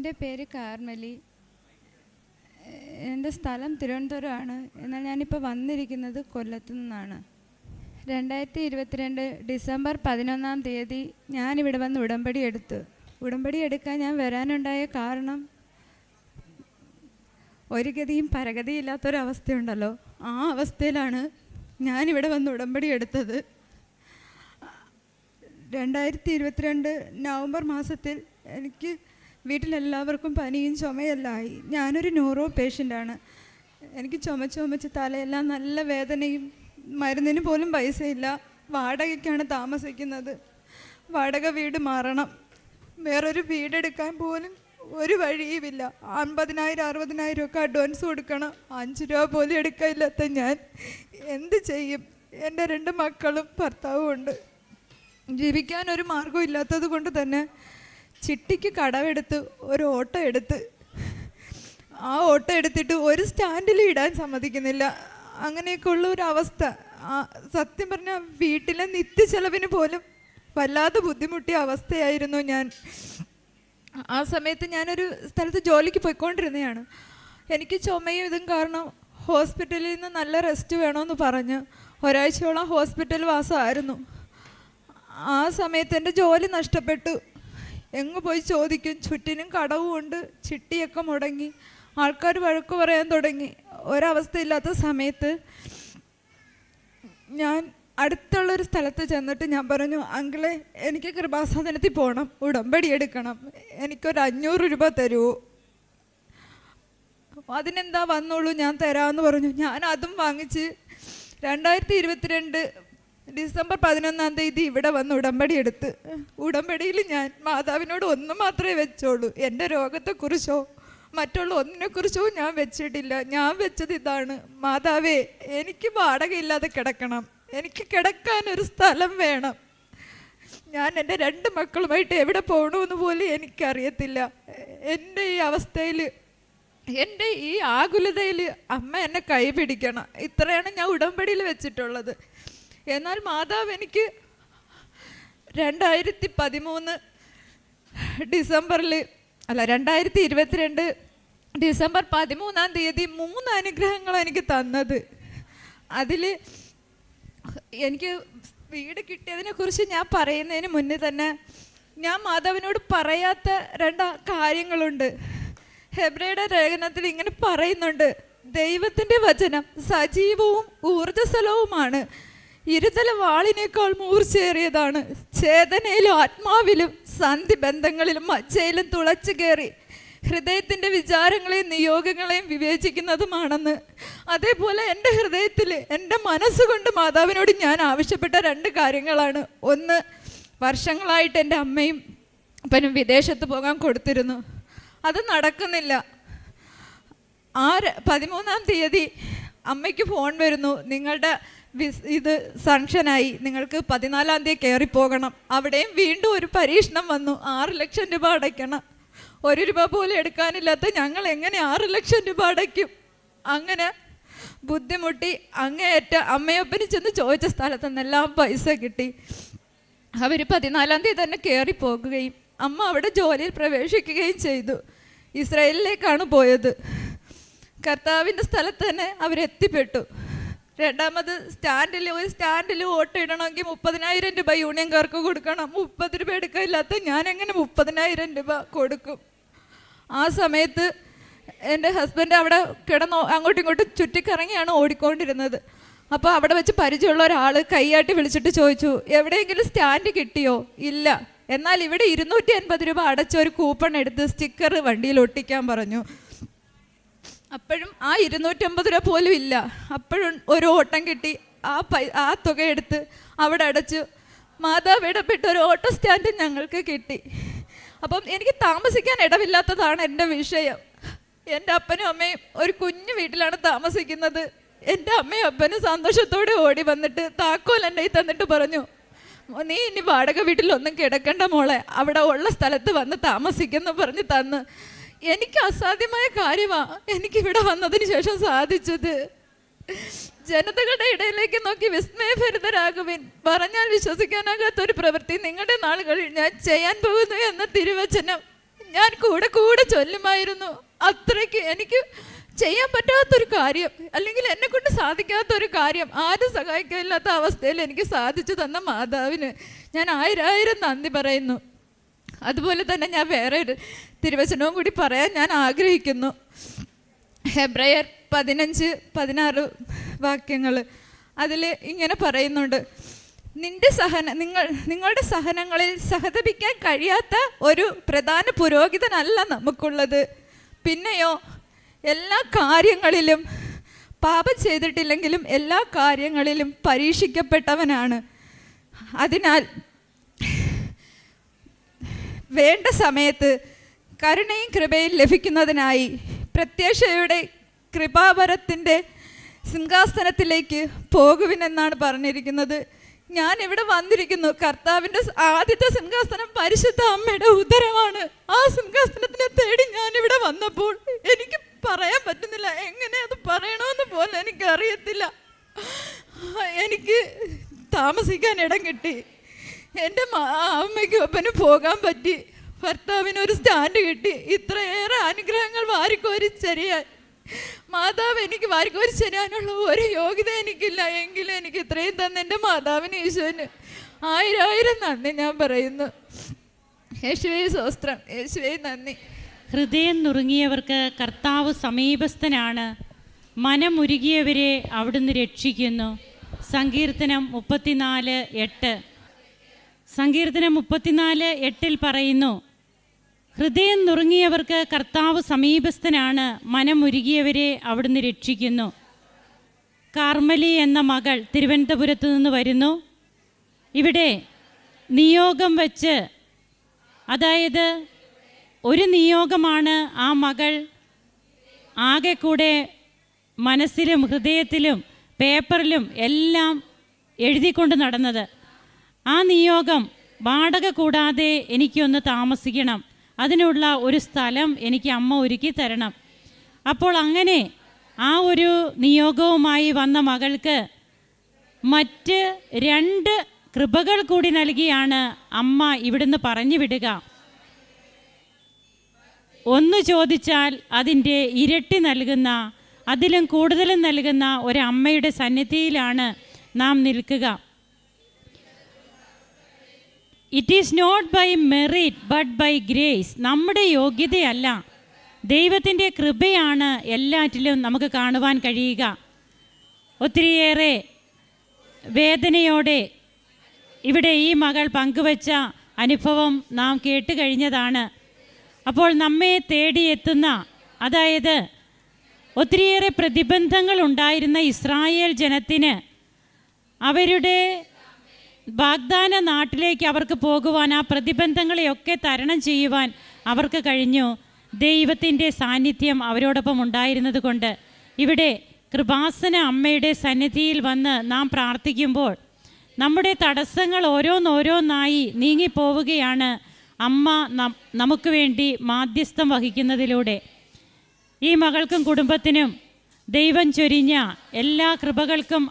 എൻ്റെ പേര് കാർമലി. എൻ്റെ സ്ഥലം തിരുവനന്തപുരമാണ്. എന്നാൽ ഞാനിപ്പോൾ വന്നിരിക്കുന്നത് കൊല്ലത്തു നിന്നാണ്. 2022 ഡിസംബർ 11 ഞാനിവിടെ വന്ന് ഉടമ്പടി എടുത്തു. ഉടമ്പടി എടുക്കാൻ ഞാൻ വരാനുണ്ടായ കാരണം, ഒരു ഗതിയും പരഗതിയില്ലാത്തൊരവസ്ഥയുണ്ടല്ലോ, ആ അവസ്ഥയിലാണ് ഞാനിവിടെ വന്ന് ഉടമ്പടി എടുത്തത്. 2022 നവംബർ മാസത്തിൽ എനിക്ക് വീട്ടിലെല്ലാവർക്കും പനിയും ചുമയെല്ലാമായി. ഞാനൊരു ന്യൂറോ പേഷ്യൻ്റാണ്. എനിക്ക് ചുമച്ച് തലയെല്ലാം നല്ല വേദനയും, മരുന്നിന് പോലും പൈസയില്ല. വാടകയ്ക്കാണ് താമസിക്കുന്നത്. വാടക വീട് മാറണം. വേറൊരു വീടെടുക്കാൻ പോലും ഒരു വഴിയുമില്ല. 50,000-60,000 ഒക്കെ അഡ്വാൻസ് കൊടുക്കണം. 5 രൂപ പോലും എടുക്കാനില്ലാത്ത ഞാൻ എന്ത് ചെയ്യും? എൻ്റെ 2 മക്കളും ഭർത്താവും ഉണ്ട്. ജീവിക്കാൻ ഒരു മാർഗം ഇല്ലാത്തത് കൊണ്ട് തന്നെ ചിട്ടിക്ക് കടമെടുത്ത് ഒരു ഓട്ടോ എടുത്ത്, ആ ഓട്ടോ എടുത്തിട്ട് ഒരു സ്റ്റാൻഡിൽ ഇടാൻ സമ്മതിക്കുന്നില്ല. അങ്ങനെയൊക്കെയുള്ള ഒരു അവസ്ഥ. സത്യം പറഞ്ഞാൽ വീട്ടിലെ നിത്യച്ചെലവിന് പോലും വല്ലാതെ ബുദ്ധിമുട്ടിയ അവസ്ഥയായിരുന്നു ഞാൻ. ആ സമയത്ത് ഞാനൊരു സ്ഥലത്ത് ജോലിക്ക് പോയിക്കൊണ്ടിരുന്നതാണ്. എനിക്ക് ചുമയും ഇതും കാരണം ഹോസ്പിറ്റലിൽ നിന്ന് നല്ല റെസ്റ്റ് വേണമെന്ന് പറഞ്ഞ് ഒരാഴ്ചയോളം ഹോസ്പിറ്റൽ വാസമായിരുന്നു. ആ സമയത്ത് എൻ്റെ ജോലി നഷ്ടപ്പെട്ടു. എങ്ങ് പോയി ചോദിക്കും, ചുറ്റിനും കടവും ഉണ്ട്, ചിട്ടിയൊക്കെ മുടങ്ങി, ആൾക്കാർ വഴക്ക് പറയാൻ തുടങ്ങി. ഒരവസ്ഥയില്ലാത്ത സമയത്ത് ഞാൻ അടുത്തുള്ളൊരു സ്ഥലത്ത് ചെന്നിട്ട് ഞാൻ പറഞ്ഞു, അങ്കിളെ എനിക്ക് കൃപാസനത്തിൽ പോകണം, ഉടമ്പടി എടുക്കണം, എനിക്കൊരു 500 രൂപ തരുമോ? അതിനെന്താ, വന്നോളൂ ഞാൻ തരാമെന്ന് പറഞ്ഞു. ഞാൻ അതും വാങ്ങിച്ച് 2022 ഡിസംബർ 11 ഇവിടെ വന്ന് ഉടമ്പടി എടുത്ത്. ഉടമ്പടിയിൽ ഞാൻ മാതാവിനോട് ഒന്ന് മാത്രമേ വെച്ചോളൂ. എൻ്റെ രോഗത്തെക്കുറിച്ചോ മറ്റുള്ള ഒന്നിനെക്കുറിച്ചോ ഞാൻ വെച്ചിട്ടില്ല. ഞാൻ വെച്ചത് ഇതാണ്: മാതാവേ, എനിക്ക് വാടകയില്ലാതെ കിടക്കണം, എനിക്ക് കിടക്കാനൊരു സ്ഥലം വേണം. ഞാൻ എൻ്റെ 2 മക്കളുമായിട്ട് എവിടെ പോകണമെന്ന് പോലും എനിക്കറിയത്തില്ല. എൻ്റെ ഈ അവസ്ഥയിൽ, എൻ്റെ ഈ ആകുലതയിൽ അമ്മ എന്നെ കൈപിടിക്കണം. ഇത്രയാണ് ഞാൻ ഉടമ്പടിയിൽ വെച്ചിട്ടുള്ളത്. എന്നാൽ മാതാവ് എനിക്ക് 2022 ഡിസംബർ 13 3 അനുഗ്രഹങ്ങൾ എനിക്ക് തന്നത്. അതിൽ എനിക്ക് വീട് കിട്ടിയതിനെ കുറിച്ച് ഞാൻ പറയുന്നതിന് മുന്നേ തന്നെ ഞാൻ മാതാവിനോട് പറയാത്ത 2 കാര്യങ്ങളുണ്ട്. ഹെബ്രായരുടെ ലേഖനത്തിൽ ഇങ്ങനെ പറയുന്നുണ്ട്: ദൈവത്തിൻ്റെ വചനം സജീവവും ഊർജ്ജസ്വലവുമാണ്, ഇരുതല വാളിനേക്കാൾ മൂർച്ചയേറിയതാണ്, ചേതനയിലും ആത്മാവിലും സന്ധിബന്ധങ്ങളിലും മജ്ജയിലും തുളച്ചു കയറി ഹൃദയത്തിൻ്റെ വിചാരങ്ങളെയും നിയോഗങ്ങളെയും വിവേചിക്കുന്നതുമാണെന്ന്. അതേപോലെ എൻ്റെ ഹൃദയത്തിൽ, എൻ്റെ മനസ്സുകൊണ്ട് മാതാവിനോട് ഞാൻ ആവശ്യപ്പെട്ട 2 കാര്യങ്ങളാണ്. ഒന്ന്, വർഷങ്ങളായിട്ട് എൻ്റെ അമ്മയും അപ്പനും വിദേശത്ത് പോകാൻ കൊടുത്തിരുന്നു. അത് നടക്കുന്നില്ല. 13 അമ്മയ്ക്ക് ഫോൺ വരുന്നു: നിങ്ങളുടെ ഇത് സാങ്ഷനായി, നിങ്ങൾക്ക് 14 കയറിപ്പോകണം. അവിടെയും വീണ്ടും ഒരു പരീക്ഷണം വന്നു. 6 ലക്ഷം രൂപ അടയ്ക്കണം. 1 രൂപ പോലും എടുക്കാനില്ലാത്ത ഞങ്ങൾ എങ്ങനെ 6 ലക്ഷം രൂപ അടയ്ക്കും? അങ്ങനെ ബുദ്ധിമുട്ടി അങ്ങേയറ്റ അമ്മയപ്പന് ചെന്ന് ചോദിച്ച സ്ഥലത്ത് നിന്നെല്ലാം പൈസ കിട്ടി. അവർ 14 തന്നെ കയറിപ്പോകുകയും അമ്മ അവിടെ ജോലിയിൽ പ്രവേശിക്കുകയും ചെയ്തു. ഇസ്രായേലിലേക്കാണ് പോയത്. കർത്താവിൻ്റെ സ്ഥലത്ത് തന്നെ അവരെത്തിപ്പെട്ടു. രണ്ടാമത്, ഒരു സ്റ്റാൻഡിൽ ഓട്ടോ ഇടണമെങ്കിൽ 30,000 രൂപ യൂണിയൻകാർക്ക് കൊടുക്കണം. 30 രൂപ എടുക്കാനില്ലാത്ത ഞാൻ എങ്ങനെ 30,000 രൂപ കൊടുക്കും? ആ സമയത്ത് എൻ്റെ ഹസ്ബൻഡ് അവിടെ അങ്ങോട്ടും ഇങ്ങോട്ടും ചുറ്റിക്കറങ്ങിയാണ് ഓടിക്കൊണ്ടിരുന്നത്. അപ്പോൾ അവിടെ വെച്ച് പരിചയമുള്ള ഒരാൾ കൈയാട്ടി വിളിച്ചിട്ട് ചോദിച്ചു, എവിടെയെങ്കിലും സ്റ്റാൻഡ് കിട്ടിയോ? ഇല്ല. എന്നാൽ ഇവിടെ 250 രൂപ അടച്ച ഒരു കൂപ്പൺ എടുത്ത് സ്റ്റിക്കർ വണ്ടിയിൽ ഒട്ടിക്കാൻ പറഞ്ഞു. അപ്പോഴും ആ 250 രൂപ പോലും ഇല്ല. അപ്പോഴും ഒരു ഓട്ടം കിട്ടി. ആ തുക എടുത്ത് അവിടെ അടച്ചു. മാതാവ് ഇടപെട്ട് ഒരു ഓട്ടോ സ്റ്റാൻഡ് ഞങ്ങൾക്ക് കിട്ടി. അപ്പം എനിക്ക് താമസിക്കാൻ ഇടമില്ലാത്തതാണ് എൻ്റെ വിഷയം. എൻ്റെ അപ്പനും അമ്മയും ഒരു കുഞ്ഞു വീട്ടിലാണ് താമസിക്കുന്നത്. എൻ്റെ അമ്മയും അപ്പനും സന്തോഷത്തോടെ ഓടി വന്നിട്ട് താക്കോൽ എൻ്റെ കയ്യിൽ തന്നിട്ട് പറഞ്ഞു, നീ ഇനി വാടക വീട്ടിലൊന്നും കിടക്കണ്ട മോളെ, അവിടെ ഉള്ള സ്ഥലത്ത് വന്ന് താമസിക്കുന്നു പറഞ്ഞ് തന്ന്. എനിക്ക് അസാധ്യമായ കാര്യമാണ് എനിക്കിവിടെ വന്നതിന് ശേഷം സാധിച്ചത്. ജനതകളുടെ ഇടയിലേക്ക് നോക്കി വിസ്മയഭരിതരാകുവിൻ, പറഞ്ഞാൽ വിശ്വസിക്കാനാകാത്തൊരു പ്രവൃത്തി നിങ്ങളുടെ നാളുകളിൽ ഞാൻ ചെയ്യാൻ പോകുന്നു എന്ന തിരുവചനം ഞാൻ കൂടെ കൂടെ ചൊല്ലുമായിരുന്നു. അത്രയ്ക്ക് എനിക്ക് ചെയ്യാൻ പറ്റാത്തൊരു കാര്യം, അല്ലെങ്കിൽ എന്നെ കൊണ്ട് സാധിക്കാത്തൊരു കാര്യം, ആരും സഹായിക്കാനില്ലാത്ത അവസ്ഥയിൽ എനിക്ക് സാധിച്ചു തന്ന മാതാവിന് ഞാൻ ആയിരം നന്ദി പറയുന്നു. അതുപോലെ തന്നെ ഞാൻ വേറെ ഒരു തിരുവചനവും കൂടി പറയാൻ ഞാൻ ആഗ്രഹിക്കുന്നു. ഹെബ്രായർ 15-16 വാക്യങ്ങൾ. അതിൽ ഇങ്ങനെ പറയുന്നുണ്ട്, നിങ്ങളുടെ സഹനങ്ങളിൽ സഹതപിക്കാൻ കഴിയാത്ത ഒരു പ്രധാന പുരോഹിതനല്ല നമുക്കുള്ളത്. പിന്നെയോ എല്ലാ കാര്യങ്ങളിലും പാപം ചെയ്തിട്ടില്ലെങ്കിലും എല്ലാ കാര്യങ്ങളിലും പരീക്ഷിക്കപ്പെട്ടവനാണ്. അതിനാൽ വേണ്ട സമയത്ത് കരുണയും കൃപയും ലഭിക്കുന്നതിനായി പ്രത്യാശയുടെ കൃപാവരത്തിൻ്റെ സിംഹാസനത്തിലേക്ക് പോകുവിനെന്നാണ് പറഞ്ഞിരിക്കുന്നത്. ഞാൻ ഇവിടെ വന്നിരിക്കുന്നു. കർത്താവിൻ്റെ ആദ്യത്തെ സിംഹാസനം പരിശുദ്ധ അമ്മയുടെ ഉദരമാണ്. ആ സിംഹാസനത്തിനെ തേടി ഞാനിവിടെ വന്നപ്പോൾ എനിക്ക് പറയാൻ പറ്റുന്നില്ല, എങ്ങനെ അത് പറയണമെന്ന് പോലും എനിക്കറിയത്തില്ല. എനിക്ക് താമസിക്കാൻ ഇടം കിട്ടി, എൻ്റെ അമ്മയ്ക്കും ഒപ്പനും പോകാൻ പറ്റി, ഭർത്താവിനൊരു സ്റ്റാൻഡ് കിട്ടി. ഇത്രയേറെ അനുഗ്രഹങ്ങൾ വാരിക്കോരി ചെറിയാൻ മാതാവ് എനിക്ക് വാരിക്കോരി ചെരാനുള്ള ഒരു യോഗ്യത എനിക്കില്ല. എങ്കിലും എനിക്ക് ഇത്രയും തന്നെ എൻ്റെ മാതാവിന് ഈശോന് ആയിരം നന്ദി ഞാൻ പറയുന്നു. യേശുവേ സ്തോത്രം, യേശുവേ നന്ദി. ഹൃദയം നുറുങ്ങിയവർക്ക് കർത്താവ് സമീപസ്ഥനാണ്, മനമുരുകിയവരെ അവിടുന്ന് രക്ഷിക്കുന്നു. സങ്കീർത്തനം 34:8. സങ്കീർത്തനം 34:8 പറയുന്നു, ഹൃദയം നുറുങ്ങിയവർക്ക് കർത്താവ് സമീപസ്ഥനാണ്, മനമുരുകിയവരെ അവിടുന്ന് രക്ഷിക്കുന്നു. കാർമലി എന്ന മകൾ തിരുവനന്തപുരത്ത് നിന്ന് വരുന്നു. ഇവിടെ നിയോഗം വെച്ച്, അതായത് ഒരു നിയോഗമാണ് ആ മകൾ ആകെ കൂടെ മനസ്സിലും ഹൃദയത്തിലും പേപ്പറിലും എല്ലാം എഴുതിക്കൊണ്ട് നടന്നത്. ആ നിയോഗം വാടക കൂടാതെ എനിക്കൊന്ന് താമസിക്കണം, അതിനുള്ള ഒരു സ്ഥലം എനിക്ക് അമ്മ ഒരുക്കി തരണം. അപ്പോൾ അങ്ങനെ ആ ഒരു നിയോഗവുമായി വന്ന മകൾക്ക് മറ്റ് 2 കൃപകൾ കൂടി നൽകിയാണ് അമ്മ ഇവിടുന്ന് പറഞ്ഞു വിടുക. ഒന്ന് ചോദിച്ചാൽ അതിൻ്റെ ഇരട്ടി നൽകുന്ന, അതിലും കൂടുതലും നൽകുന്ന ഒരമ്മയുടെ സന്നിധിയിലാണ് നാം നിൽക്കുക. It is not by merit but by grace. നമ്മുടെ യോഗ്യതയല്ല, ദൈവത്തിൻ്റെ കൃപയാണ് എല്ലാറ്റിലും നമുക്ക് കാണുവാൻ കഴിയുക. ഒത്തിരിയേറെ വേദനയോടെ ഇവിടെ ഈ മകൾ പങ്കുവച്ച അനുഭവം നാം കേട്ട് കഴിഞ്ഞതാണ്. അപ്പോൾ നമ്മെ തേടിയെത്തുന്ന, അതായത് ഒത്തിരിയേറെ പ്രതിബന്ധങ്ങൾ ഉണ്ടായിരുന്ന ഇസ്രായേൽ ജനത്തിന് അവരുടെ വാഗ്ദാന നാട്ടിലേക്ക് അവർക്ക് പോകുവാൻ, ആ പ്രതിബന്ധങ്ങളെയൊക്കെ തരണം ചെയ്യുവാൻ അവർക്ക് കഴിഞ്ഞു. ദൈവത്തിൻ്റെ സാന്നിധ്യം അവരോടൊപ്പം ഉണ്ടായിരുന്നത് കൊണ്ട് ഇവിടെ കൃപാസന അമ്മയുടെ സന്നിധിയിൽ വന്ന് നാം പ്രാർത്ഥിക്കുമ്പോൾ നമ്മുടെ തടസ്സങ്ങൾ ഓരോന്നോരോന്നായി നീങ്ങിപ്പോവുകയാണ് അമ്മ നമുക്ക് വേണ്ടി മാധ്യസ്ഥം വഹിക്കുന്നതിലൂടെ. ഈ മകൾക്കും കുടുംബത്തിനും ദൈവം ചൊരിഞ്ഞ എല്ലാ കൃപകൾക്കും